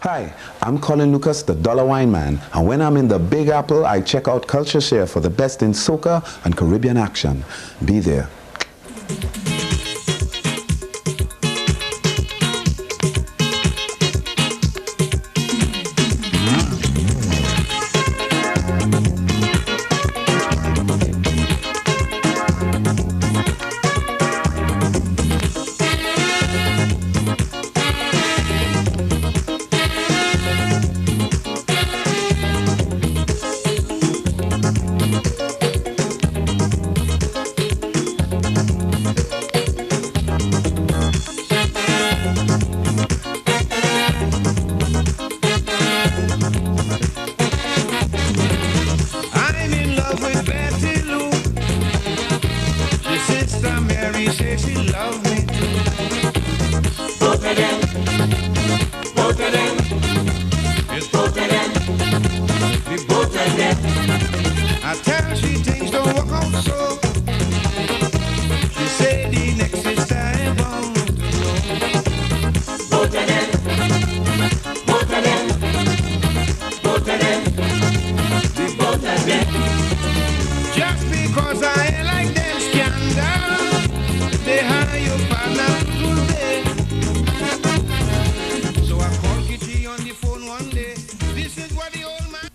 Hi, I'm Colin Lucas, the Dollar Wine Man, and when I'm in the Big Apple, I check out CultureShare for the best in soca and Caribbean action. Be there. I tell her she things don't work out so. She said the next is time on. Both of them, both of them, both of them, the both of them. Just because I ain't like them scandal, they hire your partner today. So I called Kitty on the phone one day. This is what the old man.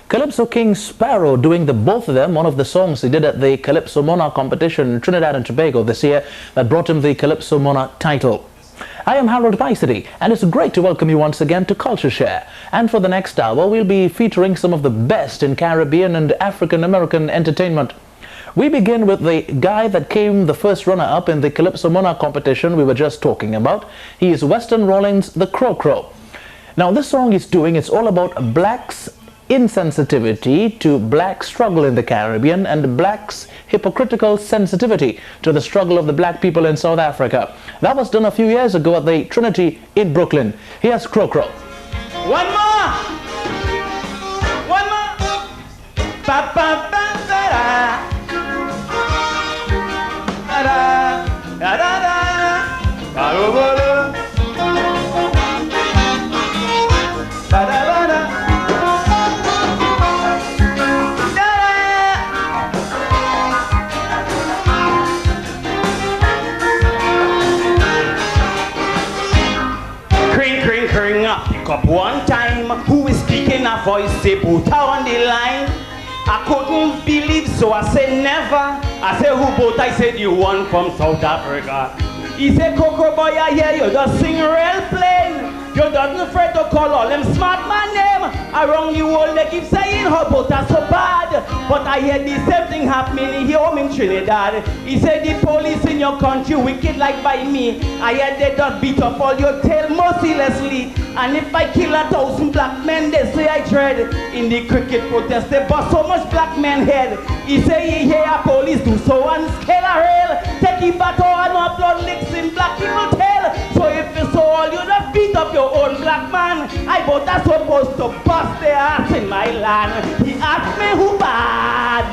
Calypso King Sparrow doing the both of them, one of the songs he did at the Calypso Monarch competition in Trinidad and Tobago this year that brought him the Calypso Monarch title. I am Harold PYSADEE, and it's great to welcome you once again to CultureShare. And for the next hour, we'll be featuring some of the best in Caribbean and African American entertainment. We begin with the guy that came the first runner-up in the Calypso Monarch competition we were just talking about. He is Weston Rollins, the Crow Crow. Now this song he's doing, it's all about blacks' insensitivity to black struggle in the Caribbean and blacks' hypocritical sensitivity to the struggle of the black people in South Africa. That was done a few years ago at the Trinity in Brooklyn. Here's Crow Crow. One more! One more! Ba ba ba da da. Da da da da da. Ba do ba do. Ba da ba da. Pick up one time, who is speaking a voice, say Buta on the line. I couldn't believe, so I said never. I said who Buta? I said you one from South Africa. He said Coco boy, I hear you just sing real plain. You don't afraid to call all them smart man name. Around the world they keep saying how Buta so bad. But I hear the same thing happening here home in Trinidad. He said the police in your country wicked like by me. I hear they just beat up all your tail mercilessly. And if I kill 1,000 black men, they say I tread. In the cricket protest, they bust so much black men head. He say he hear a police do so and scale a rail. Take him back and no blood licks in black people tail. So if you saw all you just beat up your own black man, I but that's supposed to bust their ass in my land. He asked me who bad,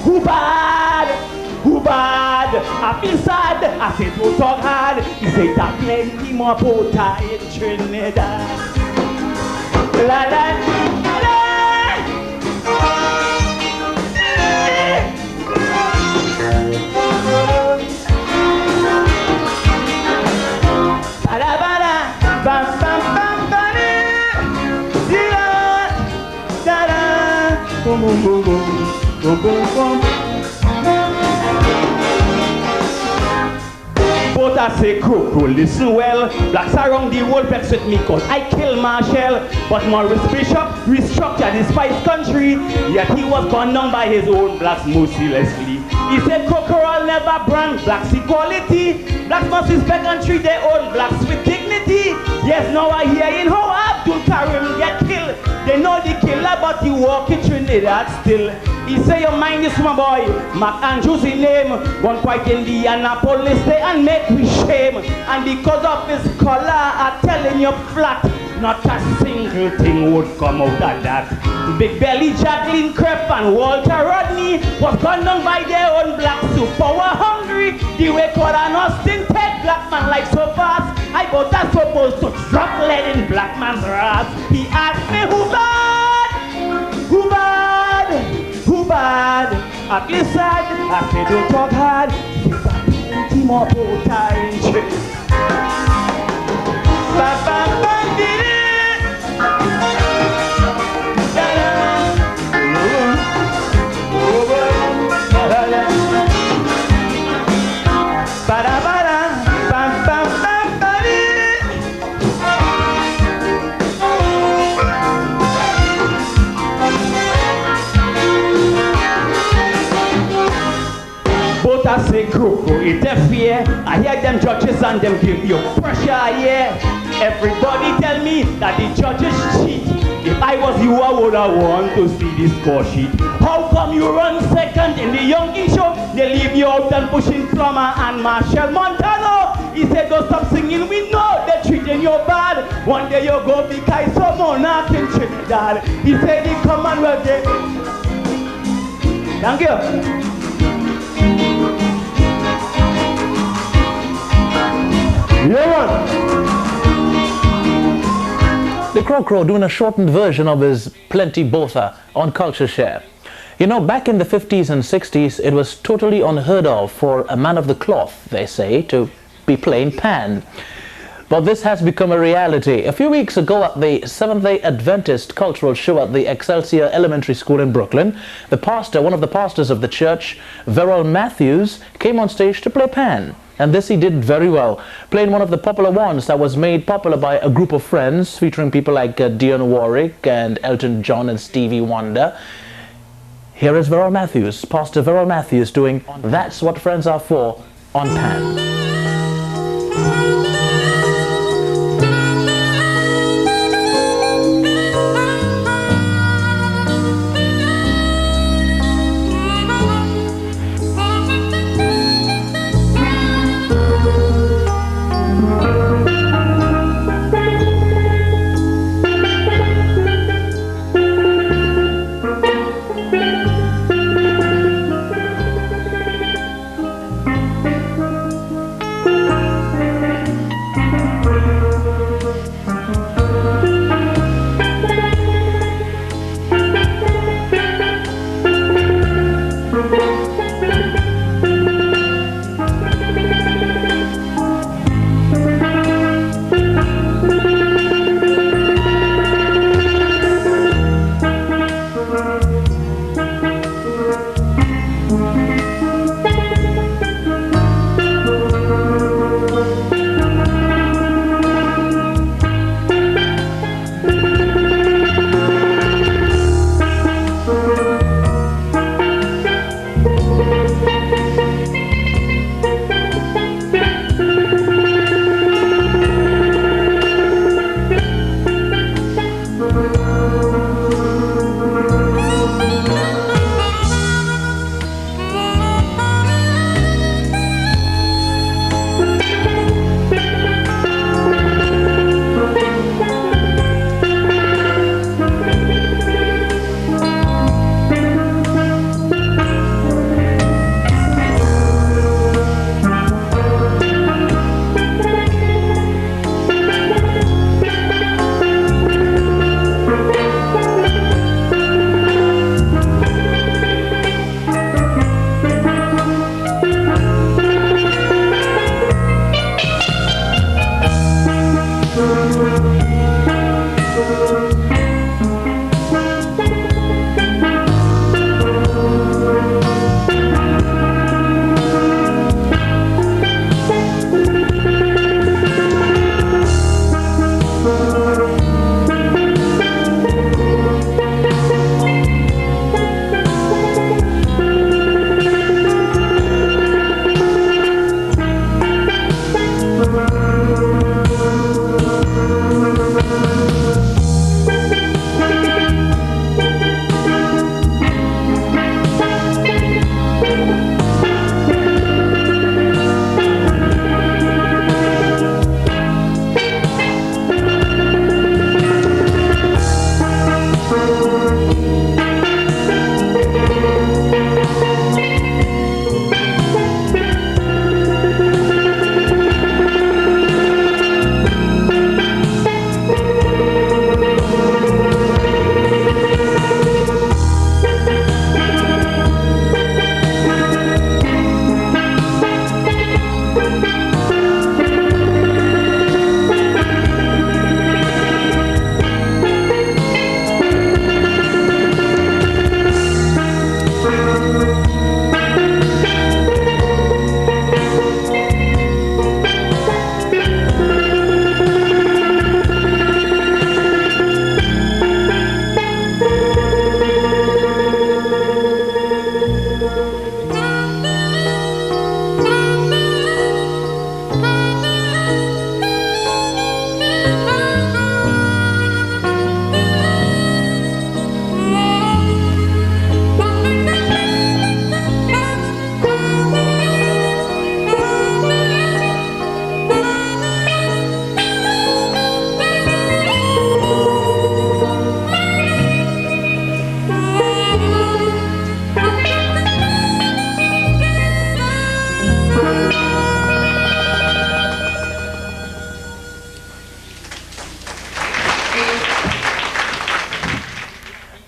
who bad. Who bad? I feel sad. I said don't talk hard. He said that plenty more Buta in Trinidad. La la la. Bada bada bam bam bam bada. Da da da. Boom boom boom boom boom boom boom. Buta say Crow Crow, listen well. Blacks around the world vex with me cause I kill Marshall. But Maurice Bishop restructured his spice country. Yet he was gunned down by his own blacks mercilessly. He said Crow Crow never brand blacks equality. Blacks must respect and treat their own blacks with dignity. Yes, now I hear in how Abdul Karim get killed. They know the killer but he walk in Trinidad still. He say your mind is my boy, Mac Andrews in name. One quite in the Annapolis they and make we shame. And because of his color, I'm telling you flat, not a single thing would come out of that. Big Belly, Jacqueline Crepe and Walter Rodney was gunned down by their own blacks who power hungry. The way God and Austin take black man like so fast. I was not supposed to drop lead in black man's ass. He asked me who bad, who bad, who bad. I glisten, I said don't talk hard. He got plenty more bow tie. Bam, bam, bam, did it. But I say go, it's a fear. I hear them judges and them give you pressure, yeah. Everybody tell me that the judges cheat. If I was you, I would have want to see the score sheet. How come you run second in the Youngin show? They leave you out and pushing Plummer and Marshall Montano. He said go stop singing, we know they're treating you bad. One day you go be Calypso monarch in Trinidad. He said he come and will get. Thank you. Yeah, The Crow doing a shortened version of his Plenty Botha on CultureShare. You know, back in the 50s and 60s, it was totally unheard of for a man of the cloth, they say, to be playing pan. But this has become a reality. A few weeks ago at the Seventh-day Adventist cultural show at the Excelsior Elementary School in Brooklyn, the pastor, one of the pastors of the church, Verrell Matthews, came on stage to play pan. And this he did very well, playing one of the popular ones that was made popular by a group of friends, featuring people like Dionne Warwick and Elton John and Stevie Wonder. Here is Verrell Matthews, Pastor Verrell Matthews, doing That's What Friends Are For on pan.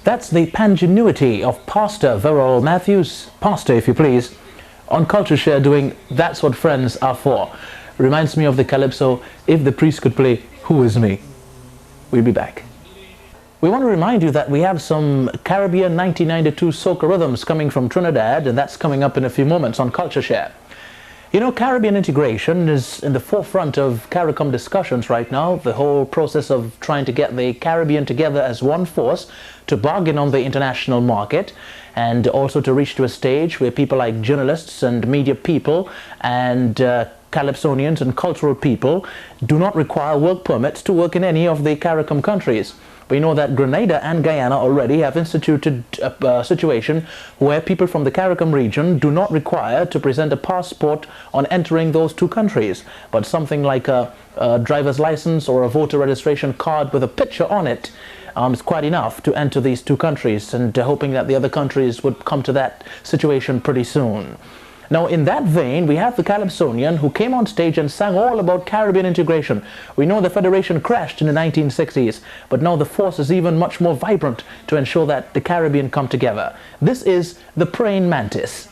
That's the pangenuity of Pastor Verrell Matthews, Pastor if you please, on CultureShare doing That's What Friends Are For. Reminds me of the Calypso, If the Priest Could Play, Who Is Me? We'll be back. We want to remind you that we have some Caribbean 1992 soca rhythms coming from Trinidad, and that's coming up in a few moments on CultureShare. You know, Caribbean integration is in the forefront of CARICOM discussions right now. The whole process of trying to get the Caribbean together as one force to bargain on the international market, and also to reach to a stage where people like journalists and media people and Calypsonians and cultural people do not require work permits to work in any of the CARICOM countries. We know that Grenada and Guyana already have instituted a situation where people from the CARICOM region do not require to present a passport on entering those two countries, but something like a driver's license or a voter registration card with a picture on it is quite enough to enter these two countries, and hoping that the other countries would come to that situation pretty soon. Now, in that vein, we have the Calypsonian who came on stage and sang all about Caribbean integration. We know the Federation crashed in the 1960s, but now the force is even much more vibrant to ensure that the Caribbean come together. This is the Praying Mantis.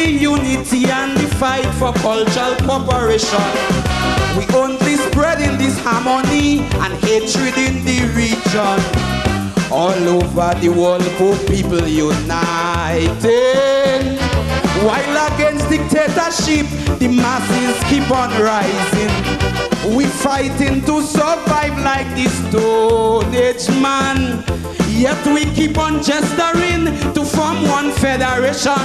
Unity and the fight for cultural cooperation, we only spreading this harmony and hatred in the region. All over the world, poor people united, while against dictatorship the masses keep on rising. We fighting to survive like the Stone Age man, yet we keep on gesturing to form one federation.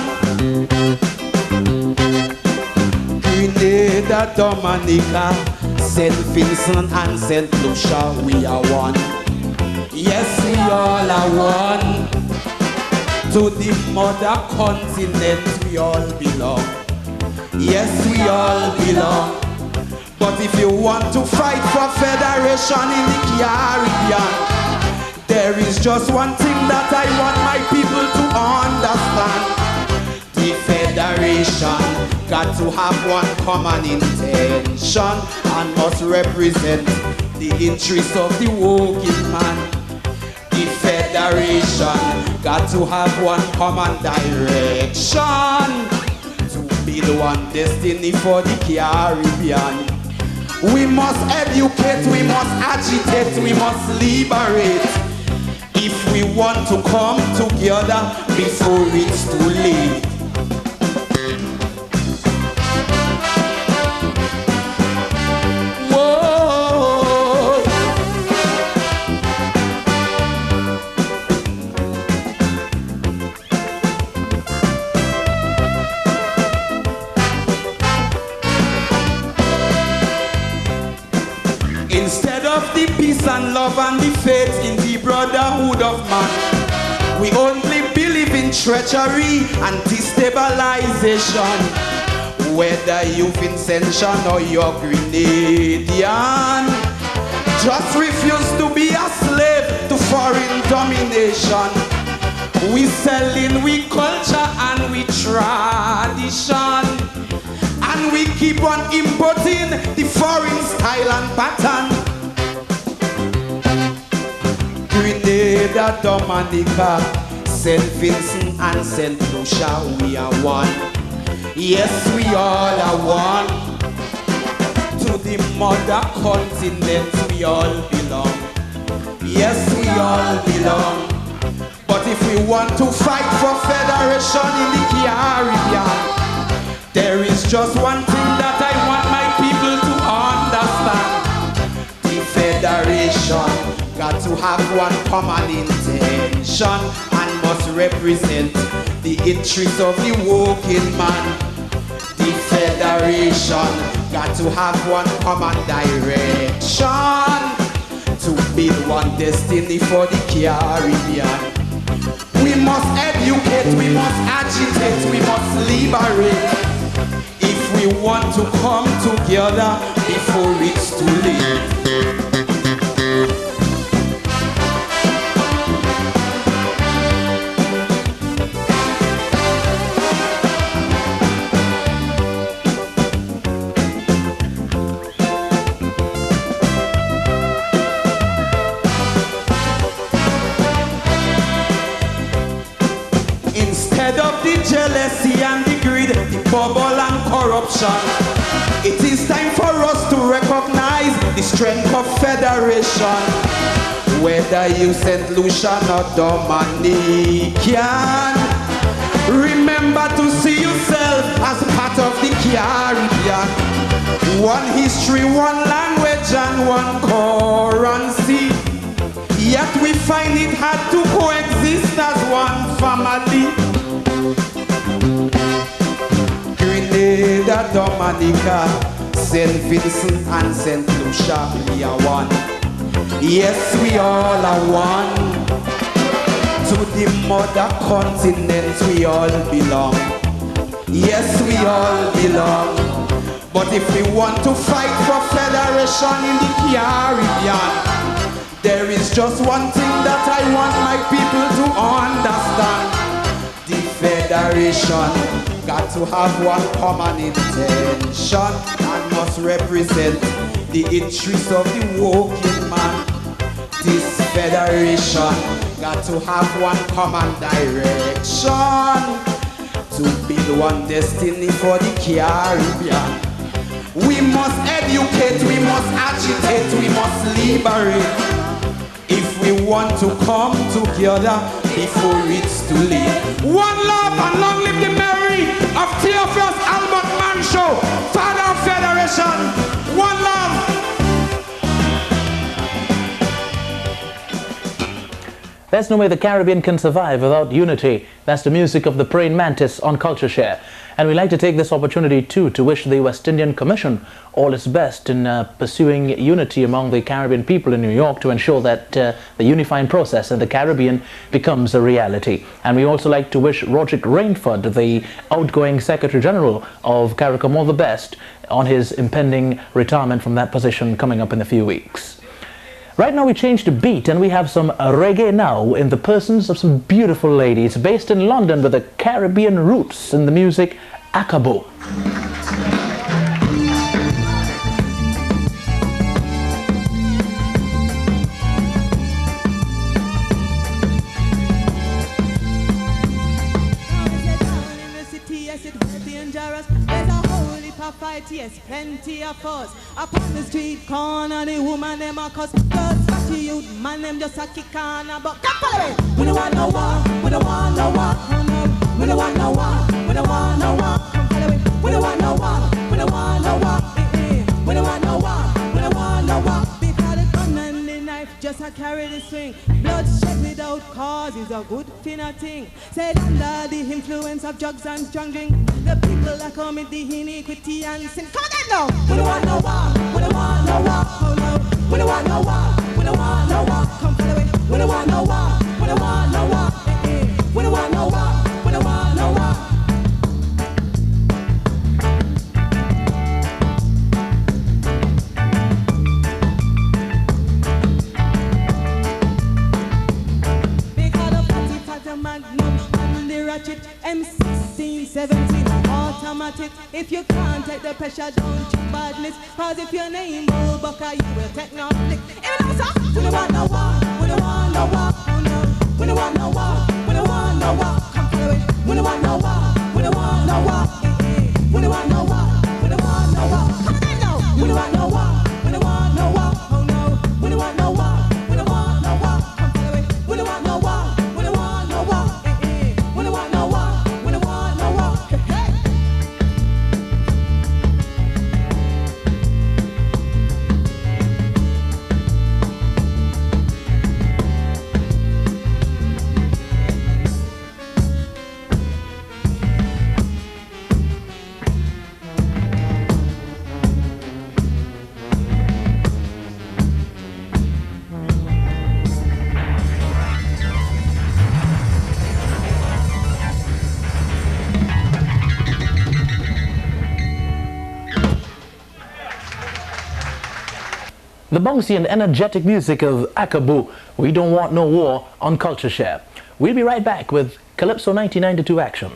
Grenada, Dominica, St. Vincent and St. Lucia, we are one. Yes, we all are one. To the mother continent we all belong. Yes, we all belong. But if you want to fight for federation in the Caribbean, there is just one thing that I want my people to understand. The federation got to have one common intention and must represent the interests of the working man. The federation got to have one common direction to build one destiny for the Caribbean. We must educate, we must agitate, we must liberate, if we want to come together before it's too late. Instead of the peace and love and the faith in the brotherhood of man, we only believe in treachery and destabilization. Whether you're Vincentian or you're Grenadian, just refuse to be a slave to foreign domination. We selling we culture and we tradition, and we keep on importing the foreign style and pattern. Grenada, Dominica, St. Vincent and St. Lucia, we are one. Yes, we all are one. To the mother continent we all belong. Yes, we all belong. But if we want to fight for federation in the Caribbean, there is just one thing that I want my people to understand. The federation got got to have one common intention and must represent the interests of the working man. The federation got to have one common direction to build one destiny for the Caribbean. We must educate, we must agitate, we must liberate if we want to come together before it's too late. Instead of the jealousy and the greed, the bubble and corruption, it is time for us to recognize the strength of federation. Whether you St. Lucia or Dominican, remember to see yourself as part of the Caribbean. One history, one language, and one currency. Yet we find it hard to coexist as one family. Grenada, Dominica, St. Vincent and St. Lucia, we are one. Yes, we all are one. To the mother continent we all belong. Yes, we all belong. But if we want to fight for federation in the Caribbean, there is just one thing that I want my people to understand. The federation got to have one common intention and must represent the interests of the working man. This federation got to have one common direction to build one destiny for the Caribbean. We must educate, we must agitate, we must liberate if we want to come together before it's too late. One love and long live the memory of Theophilus Albert Mancho, father of federation. One love. There's no way the Caribbean can survive without unity. That's the music of the praying mantis on CultureShare. And we'd like to take this opportunity too to wish the West Indian Commission all its best in pursuing unity among the Caribbean people in New York to ensure that the unifying process in the Caribbean becomes a reality. And we also like to wish Roderick Rainford, the outgoing Secretary General of CARICOM, all the best on his impending retirement from that position coming up in a few weeks. Right now we change the beat and we have some reggae now in the persons of some beautiful ladies based in London with the Caribbean roots in the music Akabo. Yes, plenty of us upon the street corner, the woman them a cuss. Girls watch you, man them just a kick on a buck. We don't want no war, we don't want no war. We don't want no war, we don't want no war. We don't want no war, we don't want no war. We don't want no war, we don't want no war. Because the gun and the knife just a carry the swing. Bloodshed without cause is a good thing. Said under the influence of drugs and strong drink, the people that commit the iniquity and sin. Come on now! We don't want no war, we don't want no war. Oh no, we don't want no war, we don't want no war. Come follow it. We don't want no war, we don't want no war. We don't want no war, we don't want no war. M16, 17, automatic. If you can't take the pressure, don't check badness. Cause if your name will bucker, you will take no flick. Even though we don't want no war, we don't want no war. Oh no, we don't want no war, we don't want no war. Come follow it. We don't want no war, we don't want no war. We don't want no war, we don't want no war. Come on now. We don't want no war, we don't want no war. Oh no, we don't want no war, we don't want no war. Come follow it. We don't want no war, we don't want no war. We don't want no war, we don't want no war. the bouncy and energetic music of Akaboo, We Don't Want No War on CultureShare. We'll be right back with Calypso 1992 action.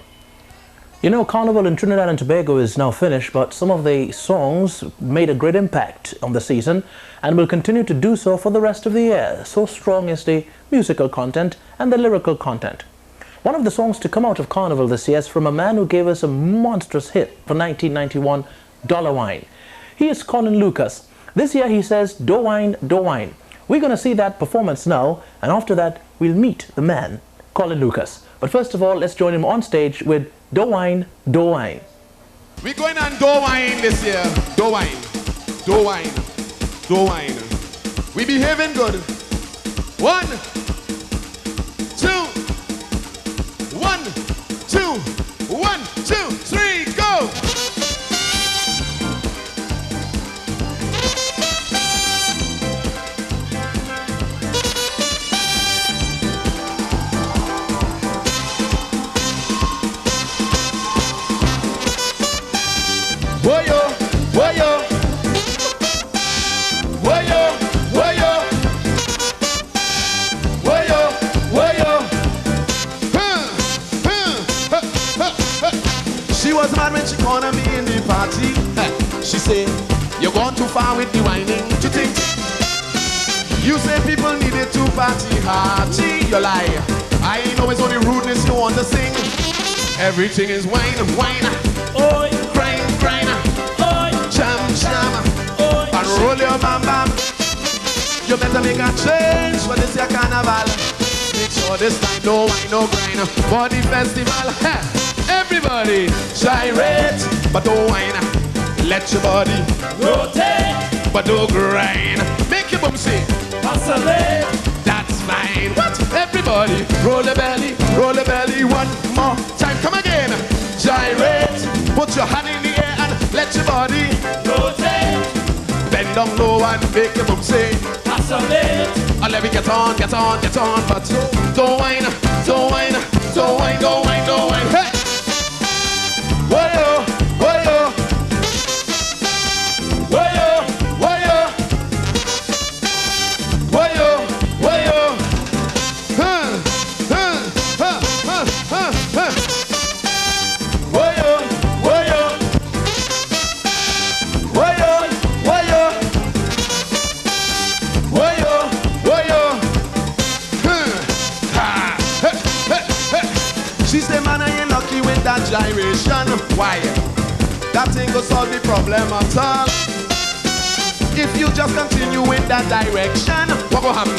You know, Carnival in Trinidad and Tobago is now finished, but some of the songs made a great impact on the season and will continue to do so for the rest of the year. So strong is the musical content and the lyrical content. One of the songs to come out of Carnival this year is from a man who gave us a monstrous hit for 1991, Dollar Wine. He is Colin Lucas. This year he says, "Do wine, do wine." We're going to see that performance now, and after that we'll meet the man, Colin Lucas. But first of all, let's join him on stage with Do Wine, Do Wine. We're going on Do Wine this year. Do Wine, Do Wine, Do Wine. We behaving good. 1, 2, 1, 2, 1, 2, 3, go! Woyo, woyo, woyo, woyo, woyo, woyo. She was mad when she cornered me in the party. She said, "You're going too far with the whining." You think you say people needed to party hardy? You lie. I know it's only rudeness you want to sing. Everything is wine, wine. Oi, grind, grind. Oi, jam, jam. Oi, and roll your bam, bam. You better make a change for this year carnival. Make sure this time no wine, no grind. For the festival, everybody gyrate, but don't whine. Let your body rotate, but don't grind. Make your bum say, oscillate. That's fine. What? Everybody roll the belly one more time. Come again. Gyrate, put your hand in the air and let your body rotate. Bend down low and make your bum say, oscillate. And let me get on, but don't whine, don't whine, don't whine, don't whine, don't whine. Hey! Woyo, woyo, woyo, woyo, woyo, woyo. Woyo, woyo, woyo, woyo, woyo, woyo. She say, "Man, I ain't lucky with that gyration." Why? That ain't gonna solve the problem at all. If you just continue in that direction, what will happen?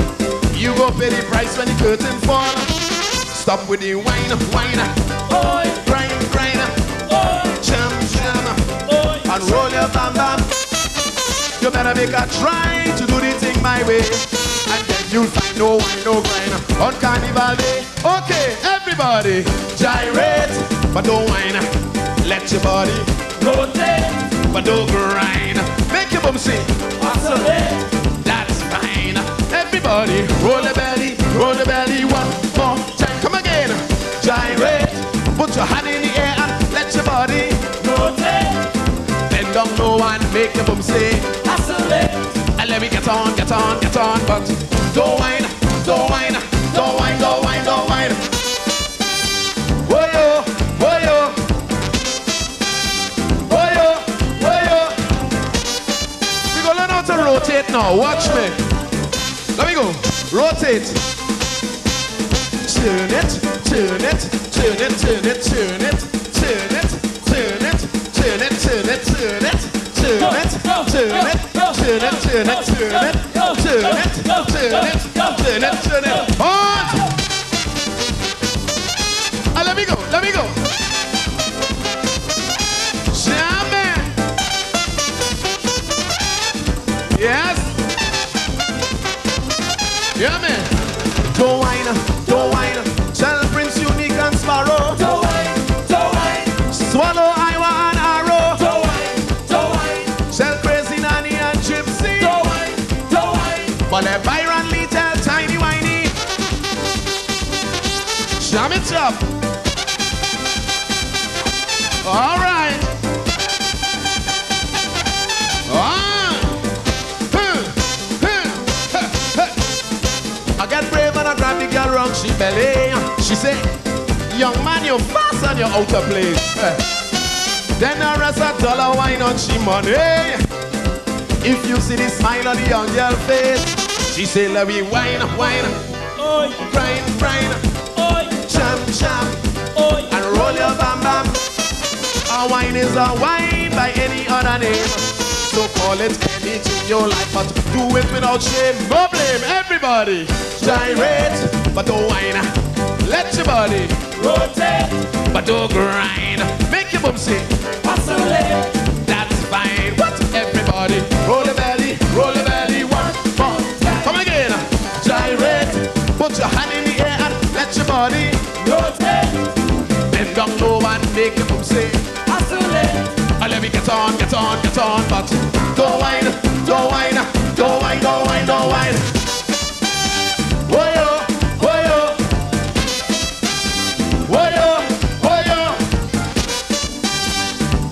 You go pay the price when the curtain fall. Stop with the wine, wine. Oi, grind, grind. Oi, jam, jam. Oi, and roll your bam, bam. You better make a try to do the thing my way, and then you'll find no wine, no grind on Carnival Day. Okay, everybody, gyrate, but don't whine. Let your body rotate, but don't grind. Make your bum sing, oscillate. That's fine. Everybody, roll the belly one more time. Come again, gyrate. Put your hand in the air and let your body rotate. Bend down low and make your bum say, oscillate. And let me get on, but don't whine, don't whine, don't whine, don't whine, don't whine. Woyo, woyo, woyo, woyo. We gonna learn how to rotate now. Watch me. Let me go. Rotate. Turn it, turn it, turn it, turn it, turn it, turn it, turn it, turn it, turn it, turn it, turn it, turn it, turn it, turn it, turn it, turn it, turn it, turn it, turn it. On! Let me go, let me go. Jam it. Yes. Yeah, man. Don't whine, don't whine. Tell Prince Unique and Sparrow. Don't whine, don't whine. Swallow Iowa and Arrow. Don't whine, don't whine. Tell Crazy Nanny and Gypsy. Don't whine, don't whine. But let Byron Lee tell Tiny Whiny. Jam it up. All right. man I grab the girl round she belly. She say, young man, you fast on your outer place. Then the rest a dollar wine on she money. If you see the smile on the young girl face, she say, let me wine, wine, oi, grind, grind, oi, jam, jam, oi, and roll your bam bam. A wine is a wine by any other name. So call it anything you like, but do it without shame. No blame, everybody. Gyrate, but don't whine. Let your body rotate, but don't grind. Make your bum say, oscillate. That's fine. What? Everybody, roll the belly, one more time. Come again. Gyrate, put your hand in the air and let your body rotate. Bend down low and make your bum say, oscillate. Let me get on, but don't whine, don't whine, don't whine, don't whine, don't whine. Whoa-yo, whoa-yo, whoa-yo, whoa-yo,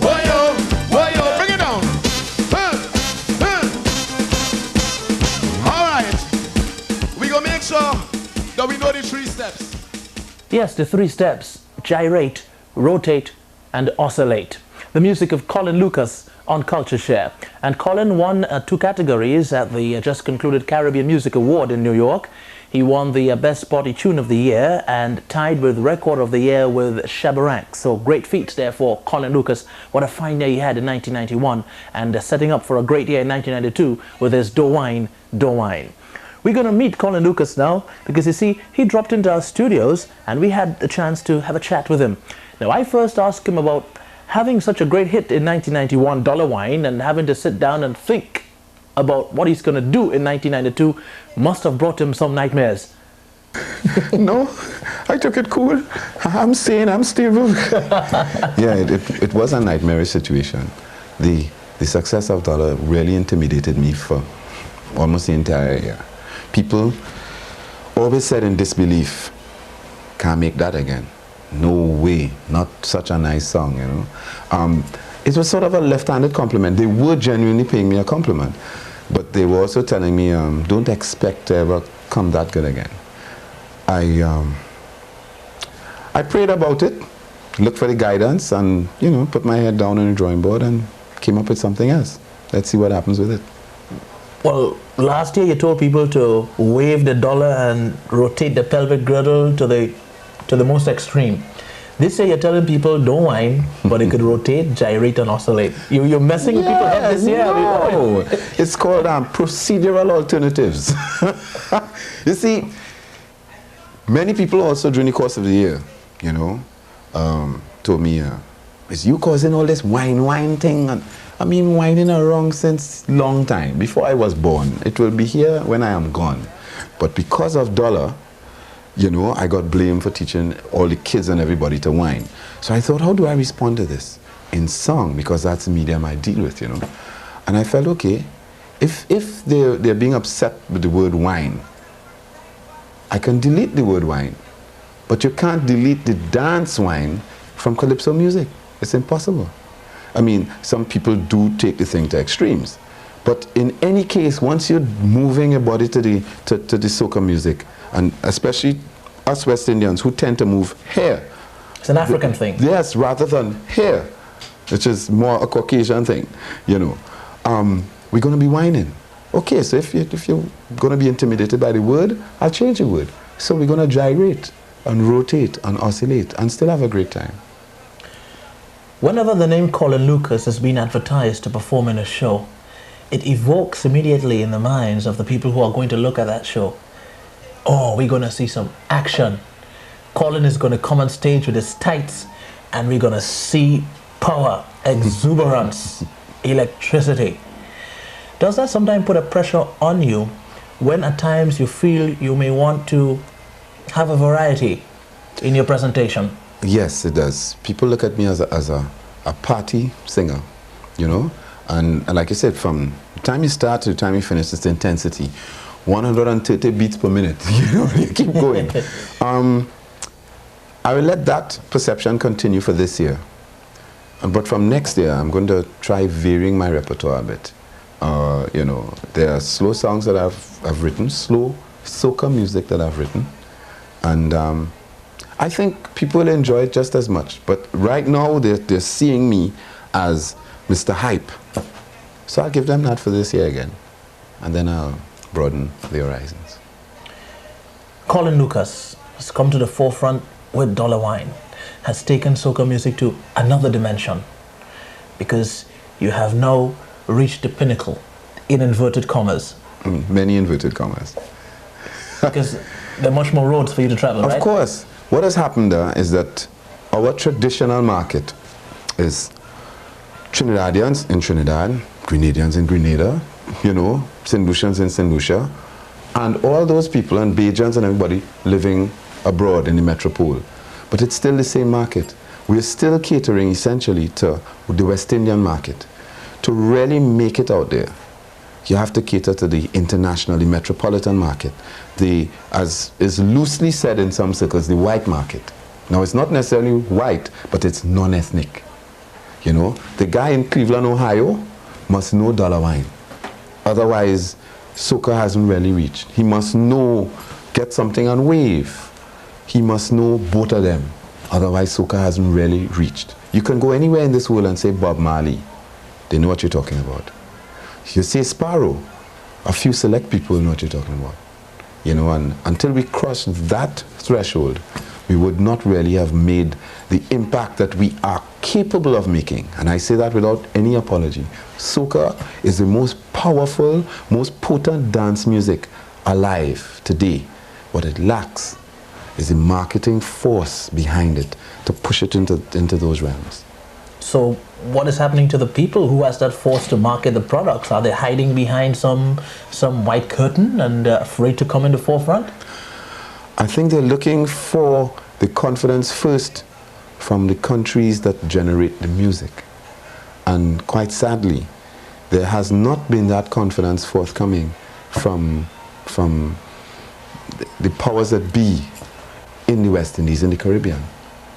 whoa-yo, whoa-yo, bring it down. All right, we gonna make sure that we know the 3 steps. Yes, the 3 steps: gyrate, rotate, and oscillate. The music of Colin Lucas on CultureShare. And Colin won 2 categories at the just concluded Caribbean Music Award in New York. He won the Best Party Tune of the Year and tied with Record of the Year with Shabarank. So great feats there for Colin Lucas. What a fine year he had in 1991, and setting up for a great year in 1992 with his Do Wine, Do Wine. We're going to meet Colin Lucas now because, you see, he dropped into our studios and we had the chance to have a chat with him. Now, I first asked him about having such a great hit in 1991, Dollar Wine, and having to sit down and think about what he's going to do in 1992 must have brought him some nightmares. No, I took it cool. I'm sane, I'm stable. Yeah, it was a nightmarish situation. The success of Dollar really intimidated me for almost the entire year. People always said in disbelief, can't make that again. No way, not such a nice song, you know. It was sort of a left-handed compliment. They were genuinely paying me a compliment, but they were also telling me, don't expect to ever come that good again. I prayed about it, looked for the guidance, and, you know, put my head down on the drawing board and came up with something else. Let's see what happens with it. Well, last year you told people to wave the dollar and rotate the pelvic girdle to the most extreme. This year you're telling people don't whine, but it could rotate, gyrate, and oscillate. You're messing with people's head this year. No. It's called procedural alternatives. You see, many people also during the course of the year, you know, told me, is you causing all this whine thing? And I mean, whining around since long time, before I was born. It will be here when I am gone. But because of Dollar, you know, I got blamed for teaching all the kids and everybody to whine. So I thought, how do I respond to this? In song, because that's the medium I deal with, you know. And I felt, okay, if they're being upset with the word whine, I can delete the word whine. But you can't delete the dance whine from Calypso music. It's impossible. I mean, some people do take the thing to extremes. But in any case, once you're moving your body to the soca music, and especially us West Indians who tend to move here. It's an African thing. Yes, rather than here, which is more a Caucasian thing, you know. We're going to be whining. Okay, so if you're going to be intimidated by the word, I'll change the word. So we're going to gyrate and rotate and oscillate and still have a great time. Whenever the name Colin Lucas has been advertised to perform in a show, it evokes immediately in the minds of the people who are going to look at that show. Oh, we're going to see some action. Colin is going to come on stage with his tights and we're going to see power, exuberance, electricity. Does that sometimes put a pressure on you when at times you feel you may want to have a variety in your presentation? Yes, it does. People look at me as a party singer, you know, and like I said, from the time you start to the time you finish, it's the intensity. 130 beats per minute, you know, you keep going. I will let that perception continue for this year. But from next year, I'm going to try varying my repertoire a bit. You know, there are slow songs that I've written, slow soca music that I've written. And I think people enjoy it just as much. But right now, they're seeing me as Mr. Hype. So I'll give them that for this year again. And then I'll broaden the horizons. Colin Lucas has come to the forefront with Dollar Wine, has taken soca music to another dimension, because you have now reached the pinnacle, in inverted commas. Many inverted commas. Because there are much more roads for you to travel, right? Of course. What has happened there is that our traditional market is Trinidadians in Trinidad, Grenadians in Grenada, you know, St. Lucians in St. Lucia, and all those people, and Bajans and everybody living abroad in the metropole. But it's still the same market. We're still catering essentially to the West Indian market. To really make it out there, you have to cater to the international, the metropolitan market, as is loosely said in some circles, the white market. Now, it's not necessarily white, but it's non-ethnic. You know, the guy in Cleveland, Ohio must know Dollar Wine. Otherwise, soca hasn't really reached. He must know Get Something and Wave. He must know both of them. Otherwise, soca hasn't really reached. You can go anywhere in this world and say Bob Marley. They know what you're talking about. If you say Sparrow, a few select people know what you're talking about. You know, and until we cross that threshold, we would not really have made the impact that we are capable of making. And I say that without any apology. Soca is the most powerful, most potent dance music alive today. What it lacks is the marketing force behind it to push it into those realms. So what is happening to the people who has that force to market the products? Are they hiding behind some white curtain and afraid to come in the forefront? I think they're looking for the confidence first from the countries that generate the music. And quite sadly, there has not been that confidence forthcoming from the powers that be in the West Indies, in the Caribbean.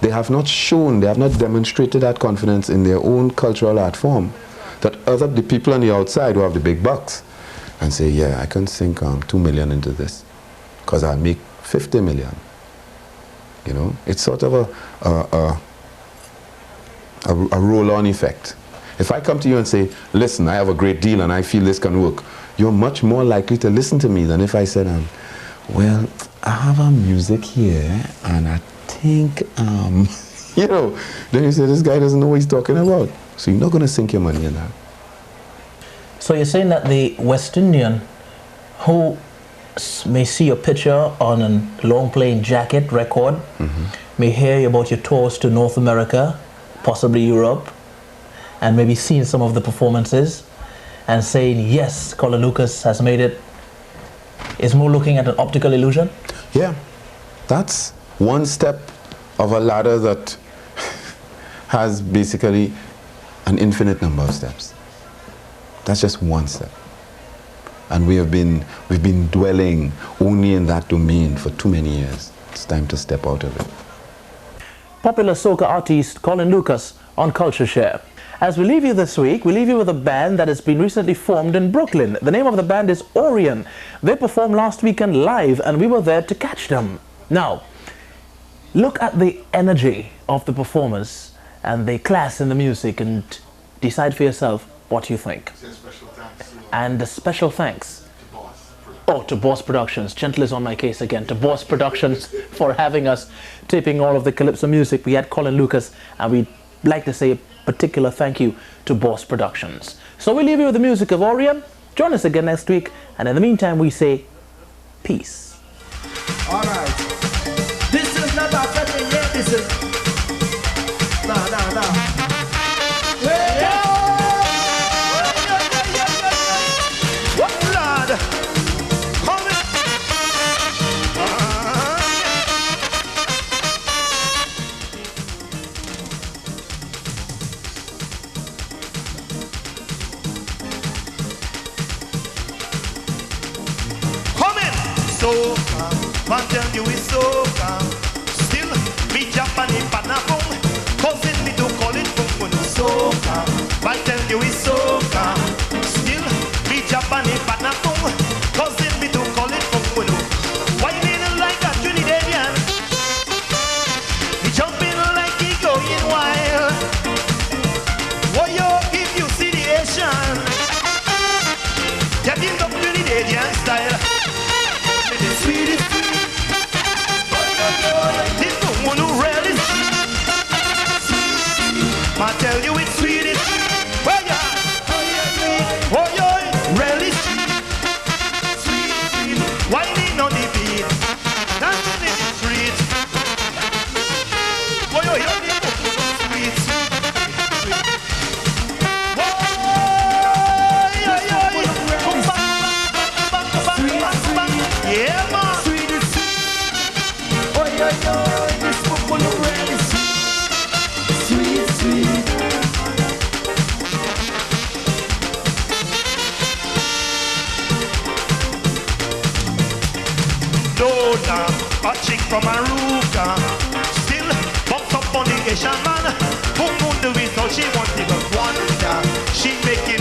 They have not shown, they have not demonstrated that confidence in their own cultural art form, that the people on the outside who have the big bucks and say, yeah, I can sink 2 million into this because I'll make 50 million. You know, it's sort of a roll-on effect. If I come to you and say, listen, I have a great deal and I feel this can work, you're much more likely to listen to me than if I said, well, I have a music here and I think, you know, then you say, this guy doesn't know what he's talking about. So you're not going to sink your money in that. So you're saying that the West Indian who may see your picture on a long playing jacket record, may hear about your tours to North America, possibly Europe, and maybe seen some of the performances and saying, yes, Colin Lucas has made it, is more looking at an optical illusion? Yeah, that's one step of a ladder that has basically an infinite number of steps. That's just one step. And we've been dwelling only in that domain for too many years. It's time to step out of it. Popular soca artist Colin Lucas on CultureShare. As we leave you this week, we leave you with a band that has been recently formed in Brooklyn. The name of the band is Orion. They performed last weekend live and we were there to catch them. Now, look at the energy of the performers and the class in the music and decide for yourself what you think. And a special thanks to Boss Productions. Gentle is on my case again. To Boss Productions for having us taping all of the Calypso music. We had Colin Lucas and we'd like to say a particular thank you to Boss Productions. So we leave you with the music of Orion. Join us again next week, and in the meantime we say peace. All right. This is not a second yet. This is no. Yeah. What Lord? Come in. Come in. Soca, man tell you it's soca. Still, me Japanese panabong, causing me to call it funguno. Soca, man tell you it's soca. Still, me Japanese panabong, causing me to call it funguno. Lola, a chick from Aruga. Still bumps up on the Asian man. Who won't do it how she wants it, but wonder. She make it